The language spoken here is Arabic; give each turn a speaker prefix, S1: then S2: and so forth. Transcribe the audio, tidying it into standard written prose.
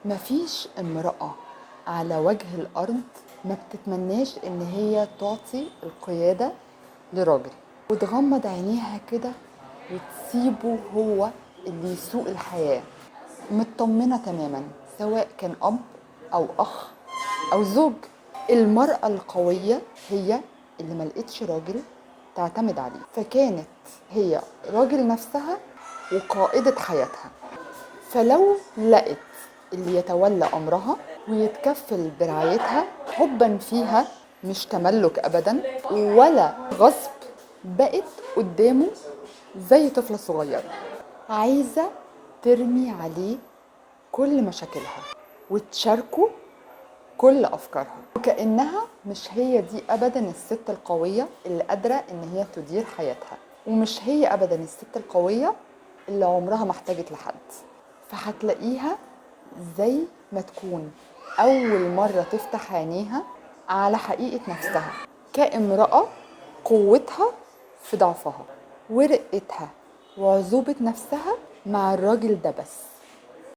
S1: مفيش امرأة على وجه الأرض ما بتتمناش إن هي تعطي القيادة لراجل وتغمض عينيها كده وتسيبه هو اللي يسوق الحياة مطمنة تماما، سواء كان أب أو أخ أو زوج. المرأة القوية هي اللي ملقتش راجل تعتمد عليه، فكانت هي راجل نفسها وقائدة حياتها. فلو لقت اللي يتولى أمرها ويتكفل برعايتها حبا فيها، مش تملك أبدا ولا غصب، بقت قدامه زي طفلة صغيرة عايزة ترمي عليه كل مشاكلها وتشاركه كل أفكارها، وكأنها مش هي دي أبدا الست القوية اللي قادرة إن هي تدير حياتها، ومش هي أبدا الست القوية اللي عمرها ما احتاجت لحد. فهتلاقيها زي ما تكون أول مرة تفتح عينيها على حقيقة نفسها كامرأة، قوتها في ضعفها ورقتها وعذوبة نفسها مع الراجل ده بس.